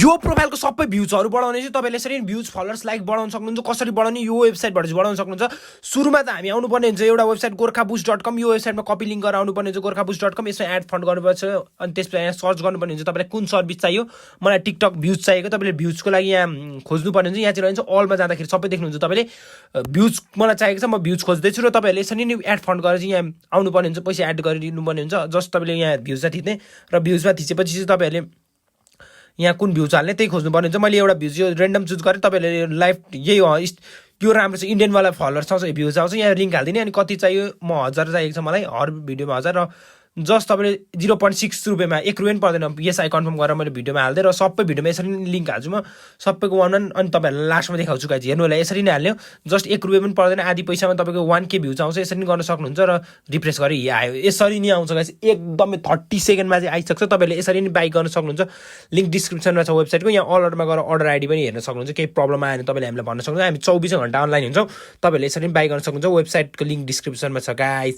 यो प्रोफाइलको सबै भ्युजहरू बढाउने चाहिँ तपाईँले यसरी भ्युज फलोअर्स लाइक बढाउन सक्नुहुन्छ कसरी बढाउने यो वेबसाइटबाट चाहिँ बढाउन सक्नुहुन्छ सुरुमा त हामी आउनुपर्ने हुन्छ एउटा वेबसाइट गोर्खाबुस्ट.com यो वेबसाइटमा कपी लिङ्क गरेर आउनुपर्ने हुन्छ गोर्खाबुस्ट.com यसमा एड फन्ड गर्नुपर्छ अनि त्यसपछि यहाँ सर्च गर्नुपर्ने हुन्छ तपाईँलाई कुन सर्भिस चाहियो मलाई टिकटक भ्युज चाहिएको तपाईँले भ्युजको लागि यहाँ खोज्नुपर्ने हुन्छ यहाँ चाहिँ रहन्छ अलमा जाँदाखेरि सबै देख्नुहुन्छ तपाईँले भ्युज मलाई चाहिएको छ म भ्युज खोज्दैछु र तपाईँहरूले यसरी नै एड फन्ड गरेर चाहिँ यहाँ आउनुपर्ने हुन्छ पैसा एड गरिदिनुपर्ने हुन्छ जस्ट तपाईँले यहाँ भ्युजमा थिच्ने र भ्युजमा थिचेपछि चाहिँ तपाईँहरूले यहाँ कुन भ्युज हाल्ने त्यही खोज्नुपर्ने हुन्छ मैले एउटा भ्युज यो रेन्डम चुज गरेँ तपाईँहरूले लाइफ यही हो यो राम्रो छ इन्डियनवाला फलोअर्स आउँछ भ्युज आउँछ यहाँ लिङ्क हालिदिने अनि कति चाहियो म 1000 चाहिएको छ मलाई हर भिडियोमा 1000 र जस्ट तपाईँले 0.6 रुपियाँमा 1 रुपियाँ पनि पर्दैन यस आई कन्फर्म गरेर मैले भिडियोमा हाल्दै र सबै भिडियोमा यसरी नै लिङ्क हाल्छु म सबैको वान अनि तपाईँहरूलाई लास्टमा देखाउँछु गाइज हेर्नु होला यसरी नै हाल्यो जस्ट 1 रुपियाँ पनि पर्दैन आधी पैसामा तपाईँको 1K भ्युज आउँछ यसरी नै गर्न सक्नुहुन्छ र रिफ्रेस गरी आयो यसरी नै आउँछ गाइज एकदमै 30 सेकेन्डमा चाहिँ आइसक्छ तपाईँले यसरी नै बाई गर्न सक्नुहुन्छ लिङ्क डिस्क्रिप्सनमा छ वेबसाइटको यहाँ अलर्टमा गएर अर्डर आइडी पनि हेर्न सक्नुहुन्छ केही प्रब्लम आयो भने तपाईँले हामीलाई भन्न सक्नुहुन्छ हामी 24 घन्टा अनलाइन हुन्छौँ तपाईँहरूले यसरी नै बाई गर्न सक्नुहुन्छ वेबसाइटको लिङ्क डिस्क्रिप्सनमा छ गाइज